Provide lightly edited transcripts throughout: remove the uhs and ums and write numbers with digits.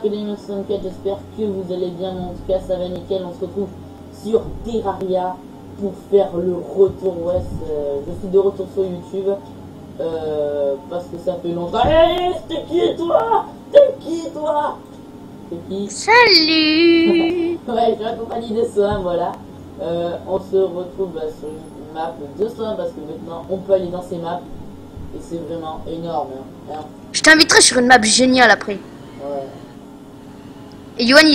j'espère que j'espère que vous allez bien, en tout cas ça va nickel, on se retrouve sur Terraria pour faire le retour, ouais, je suis de retour sur YouTube, parce que ça fait longtemps. Hey, t'es qui toi? T'es qui toi? T'es qui? Salut. Ouais, je suis accompagné de Soin, voilà. On se retrouve sur une map de Soin parce que maintenant on peut aller dans ces maps et c'est vraiment énorme, hein. Je t'inviterai sur une map géniale après. Ouais. Et Yoann,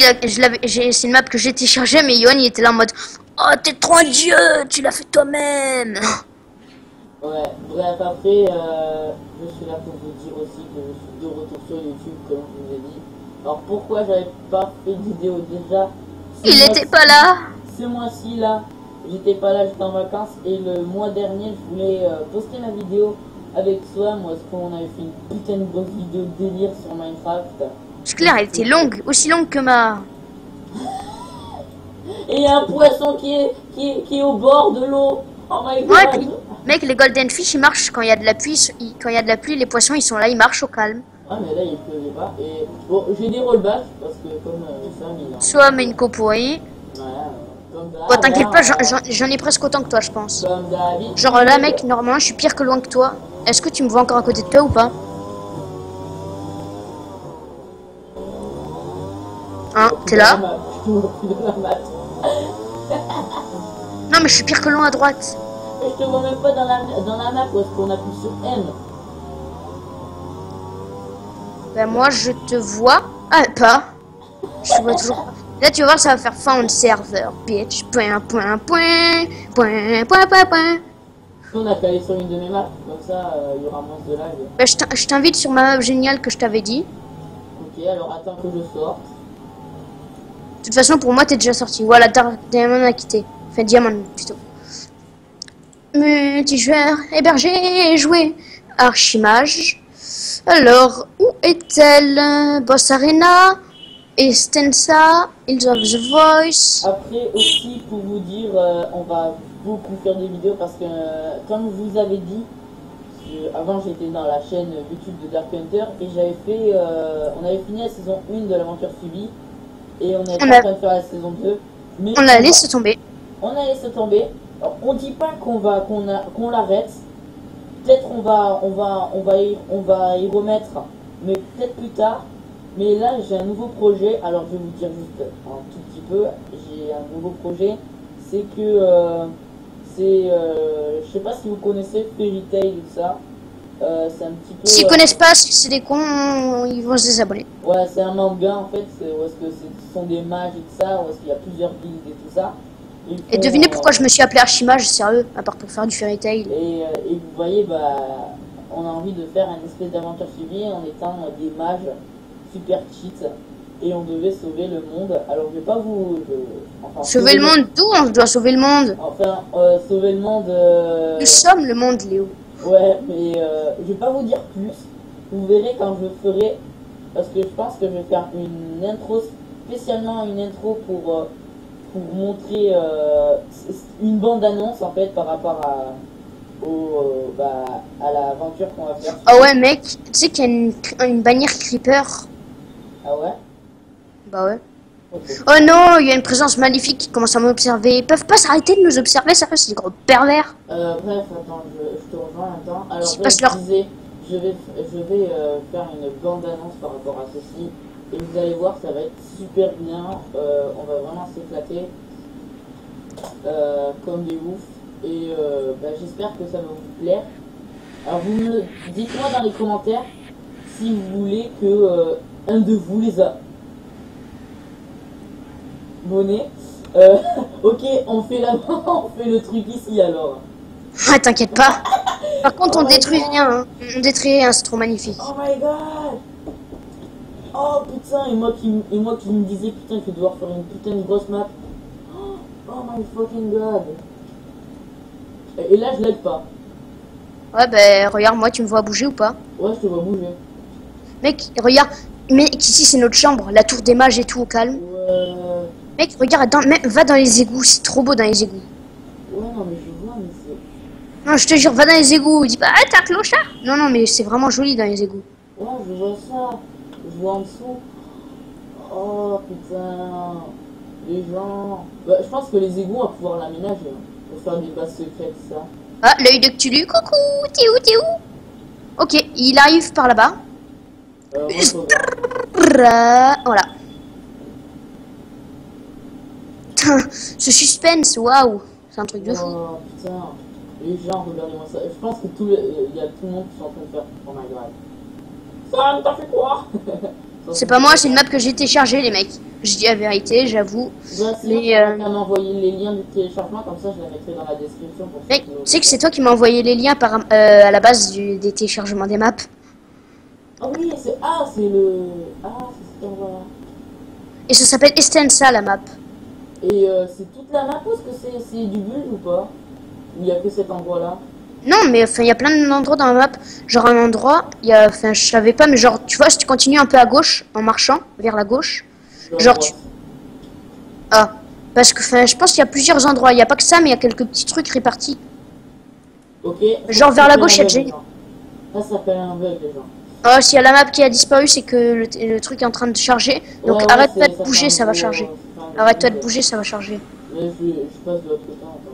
c'est une map que j'ai téléchargée, mais Yoann il était là en mode oh t'es trop un dieu, tu l'as fait toi-même. Ouais, bref, après, je suis là pour vous dire aussi que je suis de retour sur YouTube, comme je vous ai dit. Alors pourquoi j'avais pas fait de vidéo déjà? Il était pas là. Ce mois-ci là, j'étais pas là, j'étais en vacances, et le mois dernier, je voulais poster ma vidéo avec Swan, parce qu'on avait fait une putain de grosse vidéo de délire sur Minecraft. C'est clair, elle était longue, aussi longue que ma... Et il y a un poisson qui est au bord de l'eau. Oh my god. Ouais, puis, mec, les golden fish, ils marchent quand il y a de la pluie. Quand il y a de la pluie, les poissons, ils sont là, ils marchent au calme. Ah mais là il pleuvait pas. Et bon, j'ai des rollbacks parce que comme ça, Soit mais une copoï. Voilà, comme Bon, t'inquiète pas, j'en ai presque autant que toi, je pense. comme David. Genre là, mec, normalement, je suis pire que loin que toi. Est-ce que tu me vois encore à côté de toi ou pas? Hein, t'es là? Je te vois plus dans la map. Non, mais je suis pire que loin à droite. Et je te vois même pas dans la map parce qu'on appuie sur M. Ben moi, je te vois. Ah, pas. Je te vois toujours pas. Là, tu vas voir, ça va faire found server, bitch. Point, point, point. Point, point, point, point. On a qu'à aller sur une de mes maps, comme ça il y aura moins de lag. Ben, je t'invite sur ma map géniale que je t'avais dit. Ok, alors attends que je sorte. De toute façon, pour moi, t'es déjà sorti. Voilà, Diamond a quitté. Enfin, Diamond, plutôt. Multijoueur, hébergé et joué. Archimage. Alors, où est-elle? Boss Arena, Estensa, Hills of the Voice. Après aussi pour vous dire, on va beaucoup faire des vidéos parce que comme je vous avais dit, avant j'étais dans la chaîne YouTube de Dark Hunter et j'avais fait, on avait fini la saison 1 de l'aventure subie et on était en train de faire la saison 2. Mais on a laissé tomber. On a laissé tomber. Alors, on dit pas qu'on l'arrête. Peut-être on va y remettre, mais peut-être plus tard. Mais là j'ai un nouveau projet. Alors je vais vous dire juste un tout petit peu. J'ai un nouveau projet. C'est que je sais pas si vous connaissez Fairy Tail ou ça. C'est un petit peu. S'ils connaissent pas, si c'est des cons, ils vont se désabonner. Ouais, c'est un manga en fait. Où est-ce que ce sont des mages et tout ça. Où est-ce qu'il y a plusieurs guildes et tout ça. Et devinez pourquoi je me suis appelé Archimage, sérieux, à part pour faire du Fairy Tail. Et vous voyez, bah, on a envie de faire une espèce d'aventure suivie en étant des mages super cheats. Et on devait sauver le monde. Alors je vais pas vous... enfin, sauver le monde? D'où on doit sauver le monde? Enfin, sauver le monde... Nous sommes le monde, Léo. Ouais, mais je vais pas vous dire plus. Vous verrez quand je ferai... Parce que je pense que je vais faire une intro, spécialement une intro pour montrer une bande-annonce en fait par rapport à l'aventure qu'on va faire. Ah ouais mec, tu sais qu'il y a une bannière Creeper. Ah ouais? Bah ouais. Okay. Oh non, il y a une présence maléfique qui commence à m'observer. Ils peuvent pas s'arrêter de nous observer, ça c'est des gros pervers. Bref, attends, je te rejoins maintenant. Alors je disais, je vais faire une bande-annonce par rapport à ceci. Et vous allez voir, ça va être super bien. On va vraiment s'éclater comme des oufs. Et j'espère que ça va vous plaire. Alors dites-moi dans les commentaires si vous voulez que un de vous les a abonnés. Ok, on fait le truc ici alors. Ah t'inquiète pas. Par contre on détruit rien, hein. On détruit rien, c'est trop magnifique. Oh my god. Oh putain, et moi qui me disais putain que devoir faire une putain de grosse map. Oh my fucking god. Et là je l'aide pas. Ouais bah regarde moi, tu me vois bouger ou pas? Ouais, je te vois bouger. Mec, regarde, mec ici c'est notre chambre, la tour des mages et tout au calme. Ouais. Mec regarde, va dans les égouts, c'est trop beau dans les égouts. Ouais non mais je vois mais c'est... Non je te jure, va dans les égouts, dis pas ah t'as un clochard. Non non mais c'est vraiment joli dans les égouts. Ouais je vois ça. Je vois en dessous. Oh putain. Les gens. Bah, je pense que les égouts, on va pouvoir l'aménager hein, pour faire des bases secrètes, ça. Ah, l'œil de Cthulhu, coucou, t'es où, t'es où? Ok, il arrive par là-bas. Moi, je regarde. Voilà. Ce suspense, waouh, c'est un truc de fou. Oh putain. Les gens, regardez-moi ça. Je pense que il y a tout le monde qui sont en train de faire. Oh my god. Sam, t'as fait quoi? C'est pas moi, c'est une map que j'ai téléchargée, les mecs. Je dis la vérité, j'avoue. Bah, Mais on m'envoyer les liens du téléchargement, comme ça je les mettrai dans la description. Pour mec, tu sais que c'est toi qui m'as envoyé les liens à la base des téléchargements des maps. Ah oui, c'est le. Ah, c'est cet endroit-là. Et ça s'appelle Estensa, la map. Et c'est toute la map ou est-ce que c'est du bulle ou pas? Il n'y a que cet endroit-là. Non, mais enfin, il y a plein d'endroits dans la map. Genre un endroit, il y a, enfin, je savais pas, mais genre, tu vois, si tu continues un peu à gauche, en marchant vers la gauche, genre tu... Ah, parce que, enfin, je pense qu'il y a plusieurs endroits. Il n'y a pas que ça, mais il y a quelques petits trucs répartis. Ok. Genre vers la gauche, il y a déjà... Ça s'appelle un bug, les gens. Oh, s'il y a la map qui a disparu, c'est que le truc est en train de charger. Donc Ouais, arrête-toi de bouger, ça va charger. Arrête-toi de bouger, ça va charger. Mais je passe de l'autre côté encore.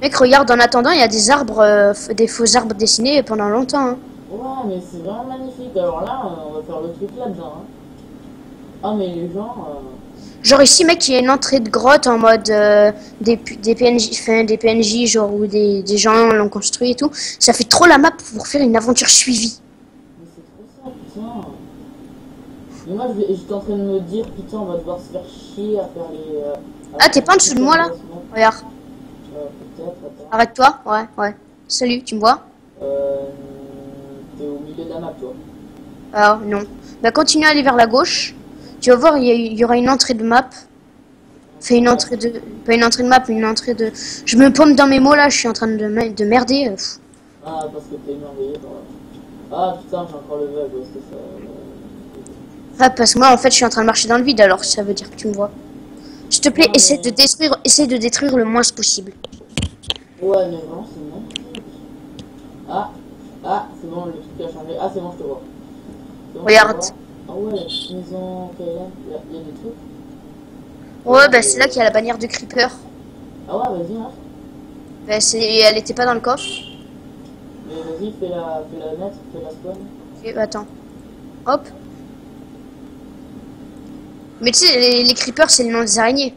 Mec, regarde, en attendant, il y a des arbres, des faux arbres dessinés pendant longtemps. Hein. Ouais, mais c'est vraiment magnifique. Alors là, on va faire le truc là-dedans. Hein. Ah, mais les gens... Genre ici, mec, il y a une entrée de grotte en mode des PNJ, enfin, des PNJ, genre où des gens l'ont construit et tout. Ça fait trop la map pour faire une aventure suivie. Mais c'est trop ça, putain. Mais moi, j'étais en train de me dire, putain, on va devoir se faire chier à faire les... Ah, t'es pas en dessous de moi, là? Regarde. Peut-être, attends. Arrête-toi. Ouais, ouais. Salut, tu me vois? T'es au milieu de la map, toi. Ah, non. Bah, continue à aller vers la gauche. Tu vas voir, il y aura une entrée de map. Fais une entrée de... Pas une entrée de map, mais une entrée de... Je me paume dans mes mots, là. Je suis en train de merder. Ah, parce que t'es merveilleux. Ah, putain, j'ai encore le bug. Est-ce que ça... Ah, parce que moi, en fait, je suis en train de marcher dans le vide, alors ça veut dire que tu me vois. S'il te plaît, essaie de détruire le moins possible. Ouais, mais vraiment, c'est bon. Ah, c'est bon, le truc a changé. Ah, c'est bon, je te vois. Bon, Regarde. Ah ouais, la petite maison, il y a des trucs. Ouais, bah c'est là qu'il y a la bannière de Creeper. Ah ouais, vas-y, hein. Bah, elle était pas dans le coffre. Mais vas-y, fais-la mettre, fais-la spawn. Ok, bah, attends. Hop. Mais tu sais, les Creepers, c'est le nom des araignées.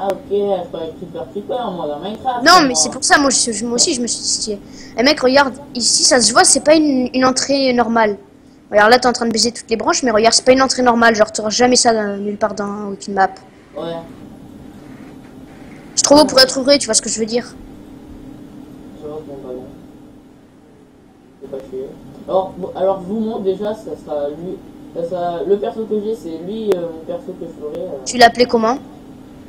Ah ok, je croyais Creeper, moi, dans Minecraft. Non, mais c'est pour ça, moi aussi, je me suis dit... Eh mec, regarde, ici, ça se voit, c'est pas une entrée normale. Regarde, là, t'es en train de baiser toutes les branches, mais regarde, c'est pas une entrée normale. Genre, t'auras jamais ça nulle part dans aucune map. Ouais. C'est trop beau pour être vrai, tu vois ce que je veux dire. Je vois mon ballon. C'est pas chier. Alors, je vous montre déjà, ça sera lui. Ça sera, le perso que j'ai, c'est lui, mon perso que je ferai. Tu l'as appelé comment?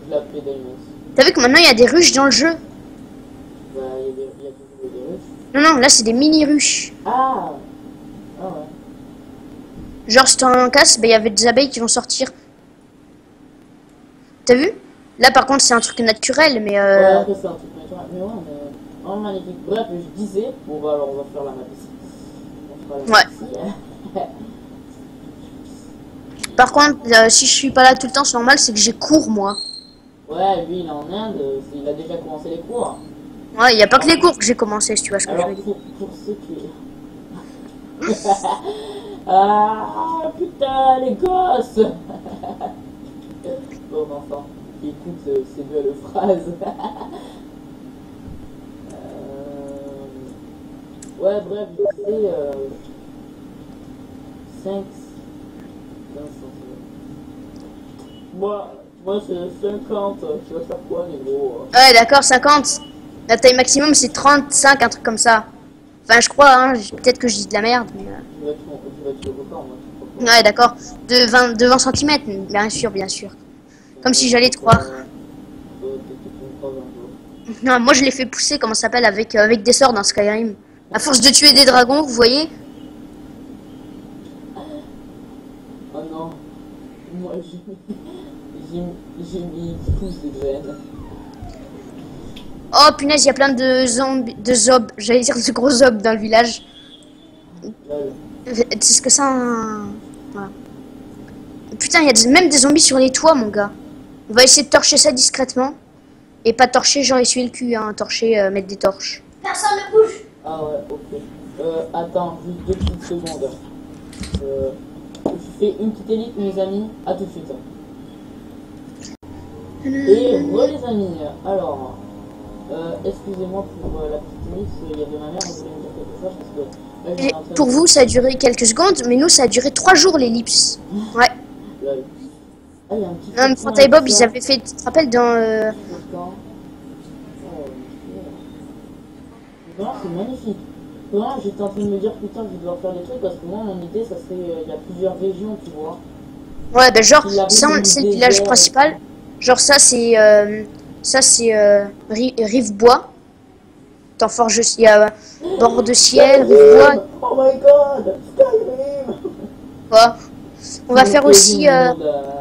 Je l'ai appelé Diamonds. T'as vu que maintenant, il y a des ruches dans le jeu? Bah, il y a toujours des ruches. Non, non, là, c'est des mini-ruches. Ah ouais. Genre, si t'en casses, bah, il y avait des abeilles qui vont sortir. T'as vu? Là, par contre, c'est un truc naturel, mais... Ouais, après, c'est un truc naturel. Mais ouais, mais... vraiment magnifique. Bref, je disais... Bon, bah, alors, on va faire la map ici. On fera la map ici, hein. Par contre, si je suis pas là tout le temps, c'est normal, c'est que j'ai cours, moi. Ouais, lui, il est en Inde. Il a déjà commencé les cours. Ouais, il n'y a pas que les cours que j'ai commencé, si tu vois ce que je veux dire. Pour ceux qui... ah, putain, les gosses. Bon enfant, écoute ces belles phrases. Ouais, bref, je sais... 5... 15 cm. Moi c'est 50, tu vas faire quoi, négro? Ouais, d'accord, 50. La taille maximum, c'est 35, un truc comme ça. Enfin, je crois, hein, peut-être que je dis de la merde. Mais... Tu vas tuer le record, moi. Ouais, d'accord. De 20 cm, bien sûr, bien sûr. Comme si j'allais te croire. Non, moi je l'ai fait pousser, comment ça s'appelle, avec des sorts dans Skyrim. À force de tuer des dragons, vous voyez. Oh non. Moi j'ai mis pouce de graines. Oh punaise, il y a plein de zombies, j'allais dire de gros zombies dans le village. Lol. C'est ce que ça... Voilà. Putain, il y a même des zombies sur les toits, mon gars. On va essayer de torcher ça discrètement. Et pas torcher, genre essuyer le cul, hein. Torcher, mettre des torches. Personne ne bouge. Ah ouais, ok. Attends, juste 2 petites secondes. Je fais une petite élite, mes amis. À tout de suite. Et voilà les amis. Alors, excusez-moi pour la petite élite. Il y avait ma mère, elle voulait me dire quelque chose parce que... là, Et pour vous, ça a duré quelques secondes, mais nous, ça a duré 3 jours, l'ellipse. Ouais. Là, ah, il y a un petit Non, mais Fanta et Bob, ils avaient fait, tu te rappelles, dans... Non, c'est magnifique. Vraiment, j'étais en train de me dire, putain, je dois faire des trucs parce que moi, mon idée, ça serait, il y a plusieurs régions, tu vois. Ouais, ben genre, Il y a ça, beaucoup c'est de le village désert. principal. Genre, ça, c'est Rivebois. T'en forges, il y a bord de ciel, Rivebois. Oh my god, Skyrim. Quoi. On va faire aussi... En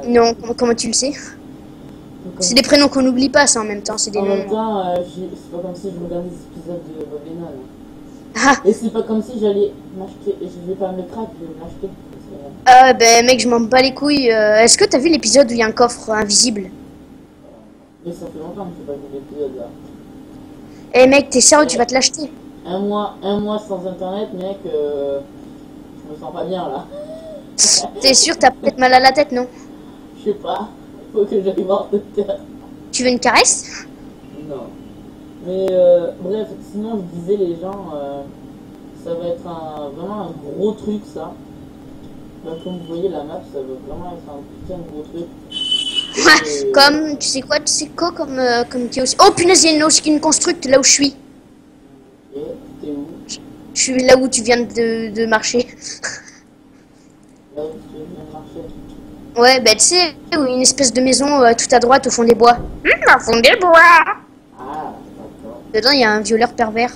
Non, comment tu le sais? C'est des prénoms qu'on n'oublie pas, ça, en même temps. C'est des même noms... temps, c'est pas comme si je regardais des épisodes de Bob Lennon. Ah, Et c'est pas comme si j'allais m'acheter, je vais pas me le craquer, je vais m'acheter. Parce que, ben mec, je m'en bats les couilles. Est-ce que t'as vu l'épisode où il y a un coffre invisible? mais ça fait longtemps que j'ai pas vu l'épisode là. Eh mec, t'es sérieux, tu vas te l'acheter? Un mois sans internet, mec, je me sens pas bien là. T'es sûr, t'as peut-être mal à la tête, non? Je sais pas, faut que j'aille voir de terre. Tu veux une caresse? Non. Mais bref, sinon je disais les gens, ça va être vraiment un gros truc ça. Là, comme vous voyez la map, ça va vraiment être un putain de gros truc. Et- Comme, tu sais quoi comme qui est aussi... Oh punaise, il y a une constructe là où je suis. Et t'es où? Je suis là où tu viens de marcher. Là où tu viens de marcher. Ouais, bah tu sais, où une espèce de maison tout à droite au fond des bois. Au fond des bois. Ah, d'accord. Dedans, il y a un violeur pervers.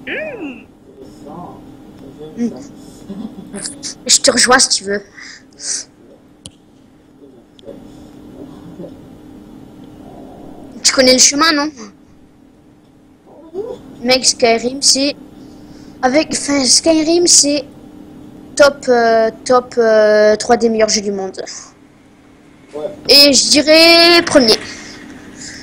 Intéressant. J'aime ça. Je te rejoins si tu veux. Tu connais le chemin, non? Mec, Skyrim, c'est... Enfin, Skyrim, c'est... top 3 des meilleurs jeux du monde. Ouais. Et je dirais premier.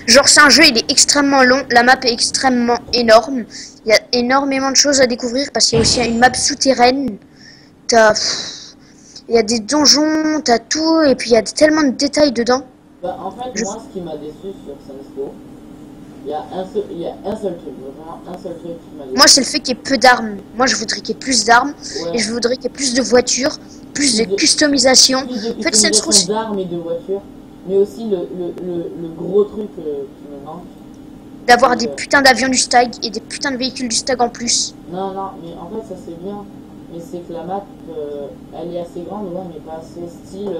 Genre, c'est un jeu, il est extrêmement long. La map est extrêmement énorme. Il y a énormément de choses à découvrir parce qu'il y a aussi une map souterraine. Il y a des donjons, t'as tout. Et puis, il y a tellement de détails dedans. Bah, en fait, moi, ce qui m'a déçu sur Saints, il y a un seul truc, vraiment un seul truc qui m'a déçu. Moi, c'est le fait qu'il y ait peu d'armes. Moi, je voudrais qu'il y ait plus d'armes. Ouais. Et je voudrais qu'il y ait plus de voitures, plus de Plus de- customisation. Plus de En fait, Saints Row, customisation d'armes et de voitures, mais aussi le gros truc qui me manque. d'avoir des putains d'avions du Stag et des putains de véhicules du Stag en plus. Non, mais en fait, ça c'est bien. Mais c'est que la map, elle est assez grande, ouais, mais pas assez style.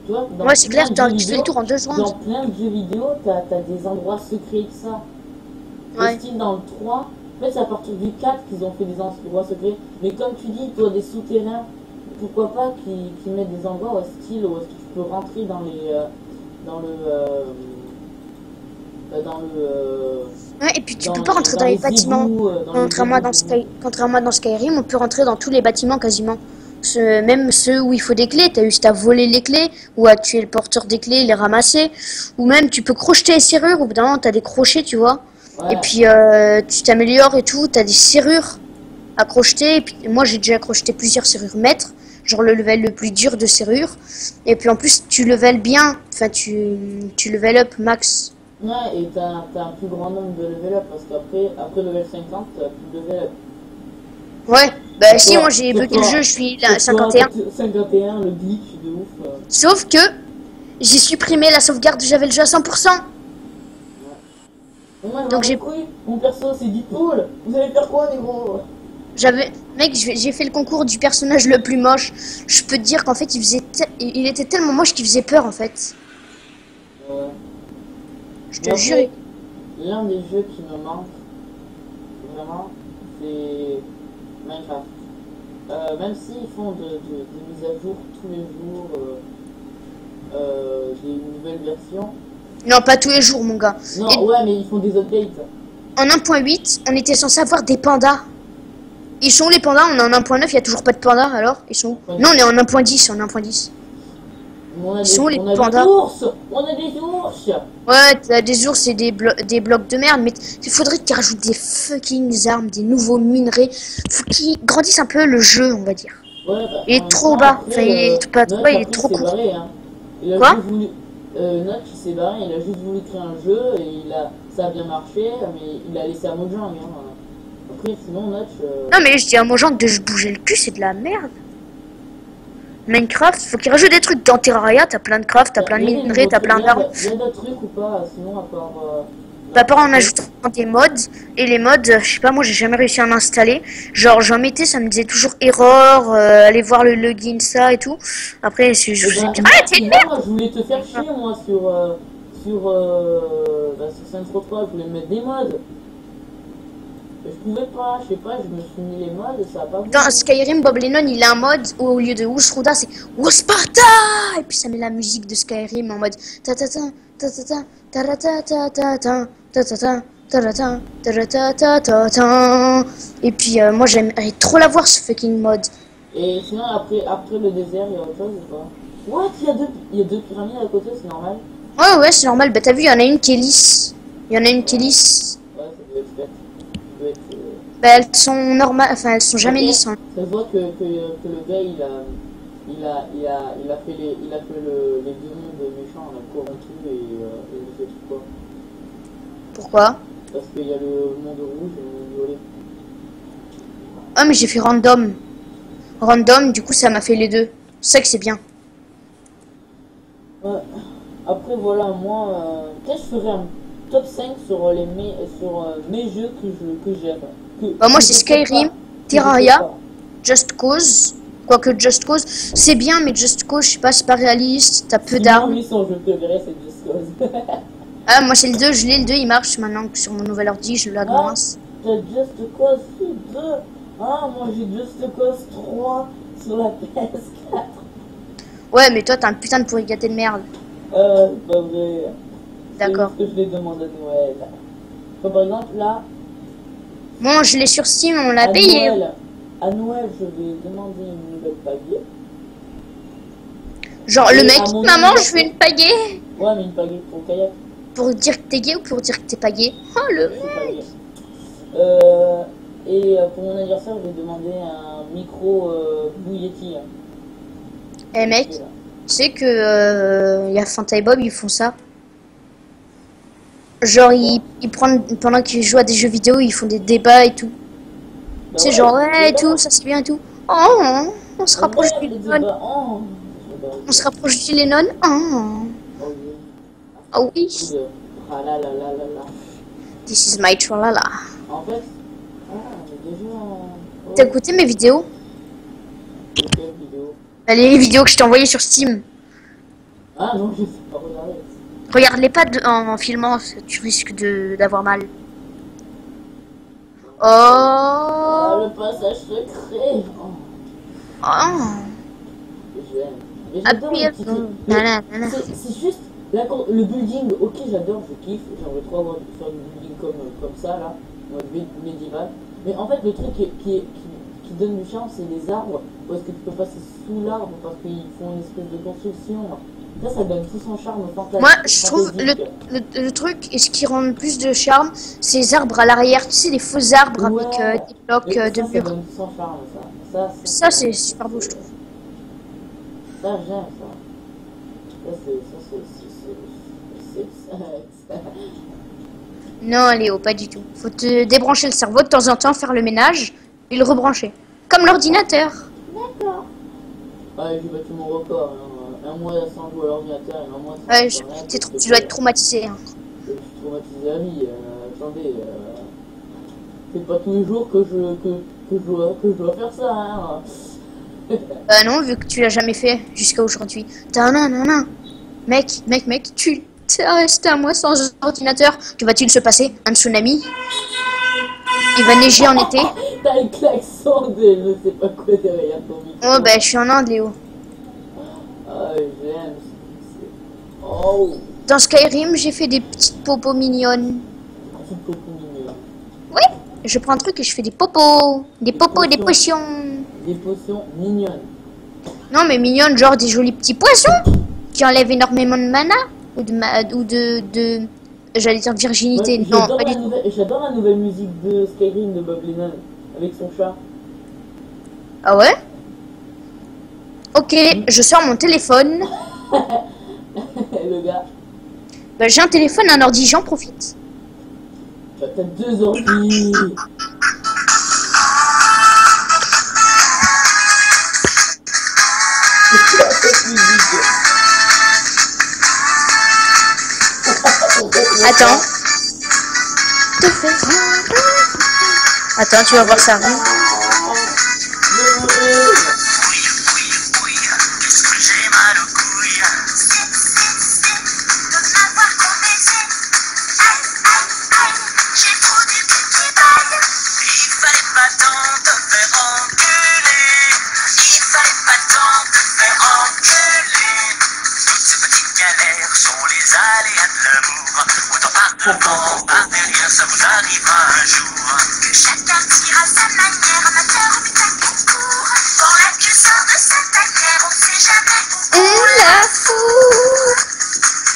Tu vois, dans Ouais, c'est clair, plein de jeux tu fais le vidéo- tour en 2 Dans secondes. plein de jeux vidéo, t'as des endroits secrets que ça. Ouais. Le style dans le 3, en fait, c'est à partir du 4 qu'ils ont fait des endroits secrets. Mais comme tu dis, toi, des souterrains, pourquoi pas qu'ils mettent des endroits au style où est-ce que tu peux rentrer dans les. Dans le. Ouais, et puis tu peux pas rentrer dans les bâtiments. Contrairement à dans Skyrim, on peut rentrer dans tous les bâtiments quasiment. Même ceux où il faut des clés, t'as juste à voler les clés, ou à tuer le porteur des clés, les ramasser. Ou même tu peux crocheter les serrures, au bout d'un moment t'as des crochets, tu vois. Ouais. Et puis tu t'améliores et tout, t'as des serrures à crocheter. Et puis moi j'ai déjà crocheté plusieurs serrures maîtres, genre le level le plus dur de serrures. Et puis en plus tu level bien, enfin tu level up max. Ouais, et t'as un plus grand nombre de level up parce qu'après level 50, t'as plus de level up. Ouais, bah si Toi- moi j'ai toi- bugué le toi- jeu, je suis toi, là, 51. 51, le glitch de ouf. Sauf que j'ai supprimé la sauvegarde, j'avais le jeu à 100%. Et moi, Donc j'ai- mon perso c'est Deadpool. Vous allez faire quoi, négro? Mec, j'ai fait le concours du personnage le plus moche. Je peux te dire qu'en fait il était tellement moche qu'il faisait peur en fait. Ouais. Je Mais te jure. après, l'un des jeux qui me manque, vraiment, c'est Minecraft. Même s'ils font des mises à jour tous les jours, des nouvelles versions. Non, pas tous les jours mon gars. Non, Et ouais, mais ils font des updates. en 1.8, on était censé avoir des pandas. Ils sont où les pandas? On est en 1.9, il y a toujours pas de pandas alors? Ils sont où? Ouais. Non, on est en 1.10, on est en 1.10. Ils sont où les pandas? des ours. On a des ours. Ouais, t'as des ours et des blocs de merde, mais il faudrait qu'ils rajoutent des fucking armes, des nouveaux minerais. Faut qu'ils grandissent un peu le jeu, on va dire. Ouais, bah, Il est trop bas, enfin, il est pas trop bas, il est trop court. Barré, hein. Il a Quoi? juste voulu... Notch il s'est barré, il a juste voulu créer un jeu et ça a bien marché, mais il a laissé à Mojang. Hein. Après, sinon, Notch. Non, mais je dis à Mojang de se bouger le cul, c'est de la merde. Minecraft, faut qu'il rajoute des trucs dans Terraria, t'as plein de craft, t'as plein de minerais, t'as plein d'armes. Il y a d'autres trucs ou pas, sinon, à part. À part en ajoutant des mods, et les mods, je sais pas, moi j'ai jamais réussi à en installer. Genre j'en mettais, ça me disait toujours error, allez voir le login, ça et tout. Après, je vous ai dit, ah, t'es une merde! Moi, je voulais te faire chier, moi, sur Saints Row 3, je voulais mettre des mods. Je pouvais pas, je sais pas, je me suis mis les mods et ça a pas voulu. Dans Skyrim, Bob Lennon il a un mode où au lieu de Wusruda c'est Wusparta! Et puis ça met la musique de Skyrim en mode ta ta ta ta ta ta ta ta ta ta ta ta ta ta ta ta. Et puis moi j'aimerais trop la voir ce fucking mode. Et sinon après le désert, il y a autre chose ou pas? What? Il y a deux pyramides à côté, c'est normal? Ouais c'est normal, bah t'as vu il y en a une qui est lisse. Il y en a une qui est lisse. Ouais, ça doit être fait. Ça doit être, Bah elles sont normales, enfin elles sont jamais lisses. Hein. Ça se voit que le gars il a fait les deux mondes méchants, on a corrompu et je sais plus quoi. Pourquoi? Parce qu'il y a le monde rouge et le monde violet. Ah mais j'ai fait random. Random, du coup ça m'a fait les deux. C'est ça que c'est bien. Ouais. Après voilà, moi peut-être je ferai un top 5 sur mes jeux que j'aime. Bah moi c'est Skyrim, Terraria, Just Cause. Quoique Just Cause, c'est bien, mais Just Cause, je sais pas, c'est pas réaliste, t'as peu d'armes. Oui, son jeu préféré, c'est Just Cause. Ah, moi c'est le 2, je l'ai, le 2 il marche maintenant sur mon nouvel ordi, je l'advance. T'as Just Cause 2. Ah, moi j'ai Just Cause 3 sur la PS4. Ouais, mais toi t'as un putain de pourri gâté de merde. C'est pas vrai. D'accord. C'est juste que je les demande à Noël. Comme par exemple là. Bon, je l'ai sur Steam, on l'a payé. À Noël, je vais demander une nouvelle pagaie. Genre le mec, maman, je veux une pagaie. Ouais, mais une pagaie pour kayak. Pour dire que t'es gay ou pour dire que t'es pas gay? Oh le mec. Et pour mon anniversaire, je vais demander un micro Blue Yeti. Eh mec, tu sais que y a Fanta et Bob, ils font ça. Genre ils prennent pendant qu'ils jouent à des jeux vidéo, ils font des débats et tout. Bah c'est genre ouais et tout, ça c'est bien et tout. Oh, on se rapproche du Lennon. On se rapproche du Lennon. Oh. Oh oui. This is my tralala. En fait, t'as écouté mes vidéos? Quelle vidéo? Les vidéos que je t'ai envoyées sur Steam. Ah non, je sais pas regarder. Regarde-les pas en filmant, tu risques d'avoir mal. Oh, ah, le passage secret. Oh. J'aime. C'est juste le building, ok j'adore, je kiffe, j'aimerais trop avoir faire du building comme ça là, médiéval. Mais en fait le truc qui donne du charme c'est les arbres, parce que tu peux passer sous l'arbre parce qu'ils font une espèce de construction. Là ça donne tout son charme fantastique. Moi je trouve le truc et ce qui rend le plus de charme, c'est les arbres à l'arrière, tu sais les faux arbres avec des blocs de mur. Ça donne tout son charme ça c'est super beau je trouve. Ça j'aime ça. Non Léo, pas du tout. Faut te débrancher le cerveau de temps en temps, faire le ménage et le rebrancher. Comme l'ordinateur. D'accord. Ouais, j'ai battu mon record. Hein. Un mois sans jouer à l'ordinateur et un mois sans ouais, tu dois être traumatisé. Hein. Je suis traumatisé à vie. Attendez. C'est pas tous les jours que je dois faire ça. Hein. Non, vu que tu l'as jamais fait jusqu'à aujourd'hui. Mec, tu t'es resté un mois sans ordinateur. Que va-t-il se passer? Un tsunami? Il va neiger en été? T'as un klaxon de je sais pas quoi derrière ton micro. Oh, bah, je suis en Inde, Léo. Ah, j'aime. Oh. Dans Skyrim, j'ai fait des petites popos mignonnes. Petites popos mignonnes. Oui, je prends un truc et je fais des popos. Des popos, des potions. Des potions mignonnes. Non, mais mignonnes, genre des jolis petits poissons qui enlèvent énormément de mana ou de j'allais dire virginité. Ouais, Non, pas du tout. j'adore la nouvelle musique de Skyrim de Bob Lennon avec son chat. Ah ouais? Ok, je sors mon téléphone. Le gars. Bah, j'ai un téléphone, un ordi, j'en profite. T'as 2 ordi. Cette musique. Attends. Attends, tu vas voir ça arrive. Derrière, ça vous arrivera un jour. Que chacun tire à sa manière, amateur ou putain qui court. Quand la queue sort de sa tanière, on sait jamais où on la fout.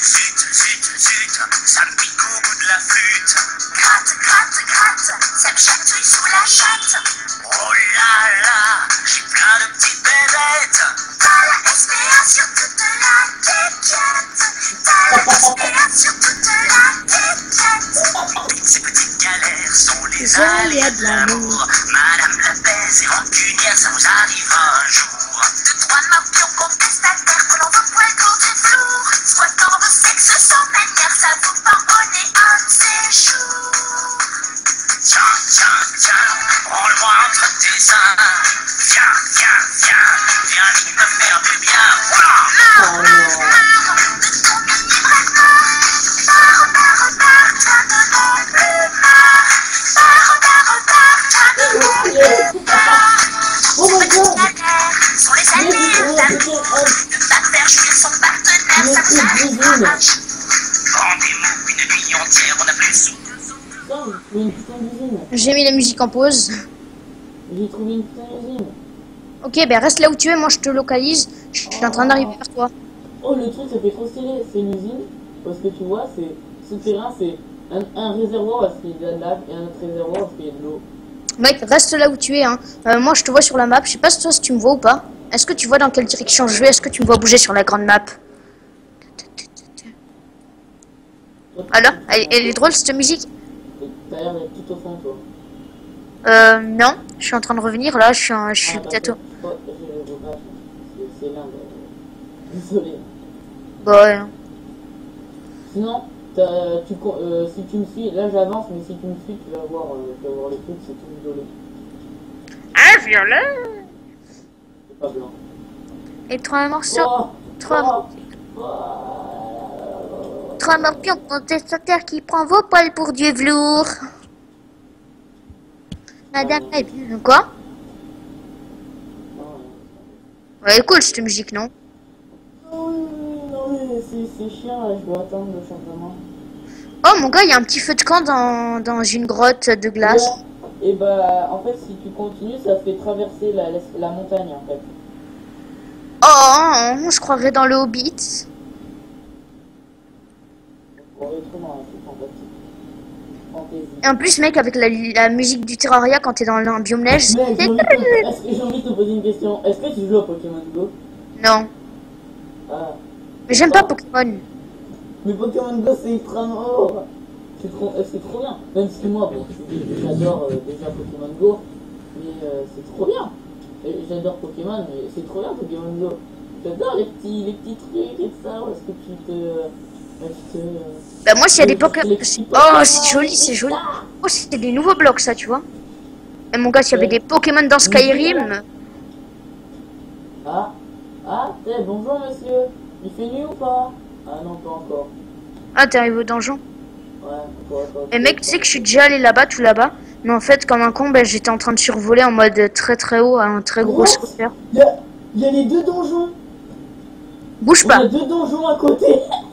Zut, zut, zut, ça me pique au bout de la flûte. Gratte, gratte, gratte, ça me chatouille sous la chatte. Oh là là, j'ai plein de petites bébêtes. T'as la SPA sur toute la quéquette. T'as la SPA sur toute la quéquette. Ces petites galères sont les aléas de l'amour. Madame la baise et rancunière, ça vous arrivera un jour. 2-3 morpions contestataires, prenant vos poils pour des flours. Squattant vos sexes sans manière, ça vous pardonner un de ces jours. Tiens, tiens, tiens, prends-le-moi entre tes seins. Viens, viens, viens, viens vite me faire du bien. Marre, marre, marre de ton mini-bras. Barre, barre, barre, t'as de non plus marre. Barre, barre, barre, t'as de non plus marre. Oh my god! Sont les alliés d'amour. Ne pas faire jouir son partenaire, ça vous arrive. Rendez-vous une nuit entière, on a plus de sous. Putain, j'ai trouvé une putain d'usine. J'ai mis la musique en pause. J'ai trouvé une putain d'usine. Ok, ben reste là où tu es, moi je te localise. Je suis en train d'arriver vers toi. Oh, le truc, ça fait trop stylé. C'est une usine. Parce que tu vois, c'est ce terrain, c'est un réservoir parce qu'il y a de la lave et un autre réservoir parce qu'il y a de l'eau. Mec, reste là où tu es. Hein. Moi je te vois sur la map. Je sais pas si toi si tu me vois ou pas. Est-ce que tu vois dans quelle direction je vais? Est-ce que tu me vois bouger sur la grande map? Alors, elle est drôle cette musique? T'as l'air d'être tout au fond, toi. Non. Je suis en train de revenir là. Je suis peut-être... Oh, je le vois pas. C'est l'Inde. Désolé. Bah ouais. Sinon, si tu me suis, là j'avance, mais si tu me suis, tu vas voir les trucs, c'est tout violet. Ah, violet! C'est pas blanc. Et 3 morceaux. Oh, 3 oh, morpions contestataires qui prend vos poils pour du velours. Madame, quoi? Ouais, cool cette musique, non? Non mais c'est chiant, là, je dois attendre le changement. Oh mon gars, il y a un petit feu de camp dans une grotte de glace. Ouais. Et bah en fait si tu continues ça fait traverser la montagne en fait. Oh, on se croirait dans le Hobbit. On retrouve dans un truc fantastique. Fantaisie. Et en plus, mec, avec la musique du Terraria quand t'es dans un biome neige. Mec, j'ai envie de te poser une question. Est-ce que tu joues à Pokémon Go? Non. Ah. Mais j'aime pas Pokémon. Mais Pokémon Go c'est ultra mort. C'est trop bien. Même si moi, bon, j'adore déjà Pokémon Go, mais c'est trop bien. J'adore Pokémon, mais c'est trop bien Pokémon Go. J'adore les petits trucs et ça, parce que Bah moi, s'il y a des Pokémon... Oh, c'est joli, c'est joli. Oh, c'était des nouveaux blocs, ça, tu vois. Et mon gars, s'il y avait des Pokémon dans Skyrim... Ah, bonjour monsieur. Il fait nuit ou pas? Ah non, pas encore. Ah, t'es arrivé au donjon? Ouais, encore. Et mec, tu sais que je suis déjà allé là-bas, tout là-bas. Mais en fait, comme un con, bah, j'étais en train de survoler en mode très très haut, à un très gros scooter. Il y a les deux donjons. Bouge Il y pas. a deux donjons à côté.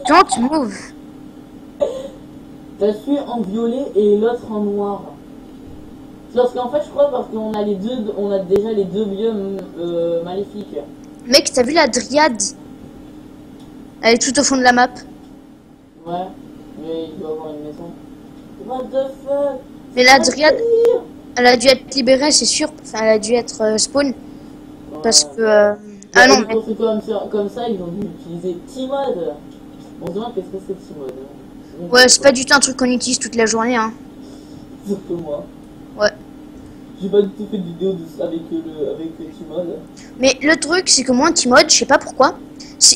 Don't move. T'as celui en violet et l'autre en noir. C'est parce qu'en fait, je crois parce qu'on a les deux, on a déjà les deux biomes maléfiques. Mec, t'as vu la dryade? Elle est tout au fond de la map. Ouais, mais il doit avoir une maison. What the fuck? Mais la dryade, elle a dû être libérée, c'est sûr. Enfin, elle a dû être spawn. Parce que... Ah non, mais... Comme ça, ils ont dû utiliser T-Mode. On se demande qu'est-ce que c'est T-Mode. Hein. Ouais, c'est pas du tout un truc qu'on utilise toute la journée, hein. Surtout moi. Ouais. J'ai pas du tout fait de vidéo avec T-Mode. Mais le truc, c'est que moi, T-Mode, je sais pas pourquoi.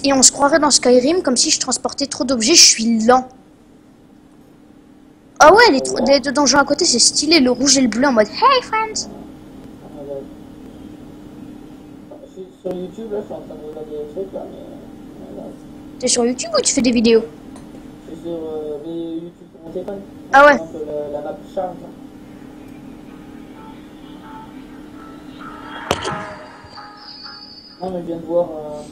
Et on se croirait dans Skyrim comme si je transportais trop d'objets, je suis lent. Ah ouais, les deux donjons à côté, c'est stylé, le rouge et le bleu en mode Hey friends! Je suis sur YouTube, là, je suis en train de regarder les trucs, là, mais... Voilà. T'es sur YouTube ou tu fais des vidéos? Je suis sur YouTube sur mon téléphone. Ah ouais. Par exemple, la map charge, là. Non, mais je viens de voir... comment dire...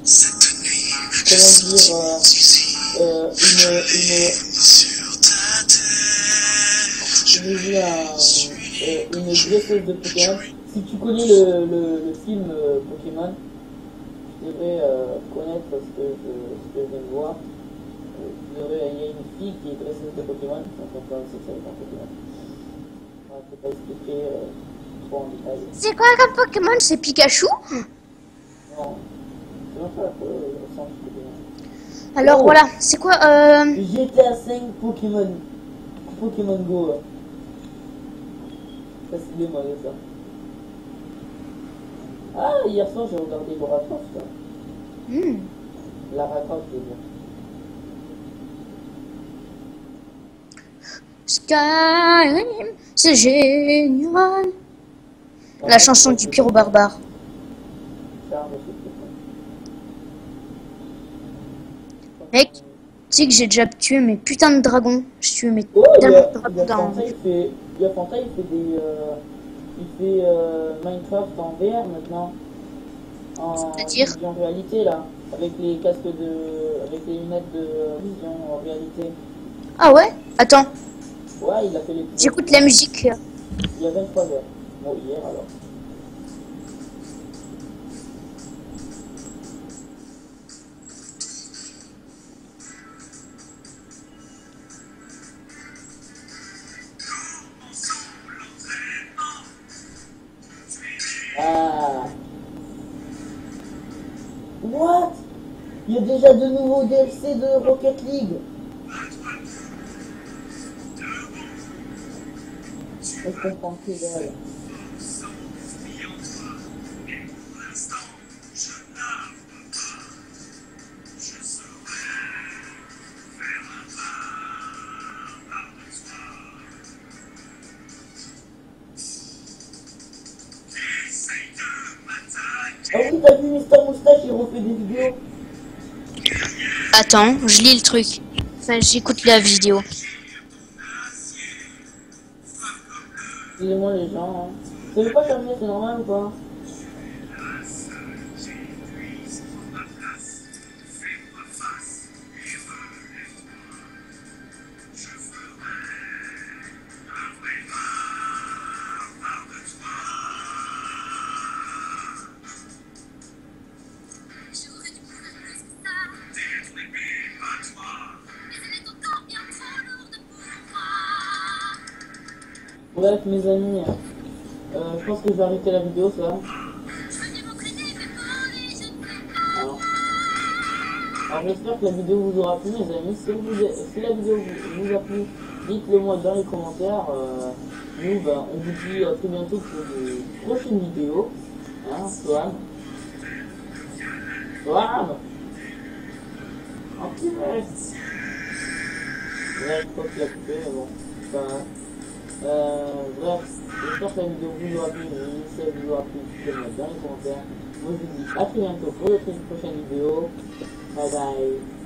j'ai vu une dresseuse de Pokémon. Si tu connais le film Pokémon, tu devrais connaître ce que je viens de voir. Il y a une fille qui est dresseuse de Pokémon, donc on peut aussi avec un Pokémon. Je ne peux pas expliquer trop en détail. C'est quoi comme Pokémon? C'est Pikachu? Non, c'est même pas le sens du Pokémon. Alors voilà, c'est quoi GTA 5 Pokémon. Pokémon Go. Ça c'est bien malin ça. Ah, hier soir j'ai regardé Lara Croft. Lara Croft, je veux dire. Skyrim, c'est génial. La chanson du pyro barbare. Mec, tu sais que j'ai déjà tué mes putains de dragons. J'ai tué mes putains de dragons dans... Il y a Fanta, il fait Minecraft en VR maintenant. C'est-à-dire en réalité là. Avec les casques avec les lunettes de vision en réalité. Ah ouais? Attends. Ouais, il a fait les... J'écoute la musique. Il y a 23 heures. Bon, hier alors. Ah. What? Il y a déjà de nouveaux DLC de Rocket League. Je comprends que dalle. Ah oui, t'as vu Mister Moustache, il refait des vidéos. Attends, je lis le truc. Enfin, j'écoute la vidéo. Excusez-moi les gens. Hein. Ça veut pas charger, c'est normal ou pas? Bref mes amis, je pense que je vais arrêter la vidéo ça. Alors j'espère que la vidéo vous aura plu mes amis. Si la vidéo vous a plu, dites-le moi dans les commentaires. Nous on vous dit à très bientôt pour de prochaines vidéos. Hein, Swan. En petit reste. Ouais, je crois qu'il a coupé mais bon. Enfin, bref, j'espère que la vidéo vous aura plu, mais si elle vous aura plu, dites-le dans les commentaires. Moi je vous dis à très bientôt pour une prochaine vidéo. Bye bye.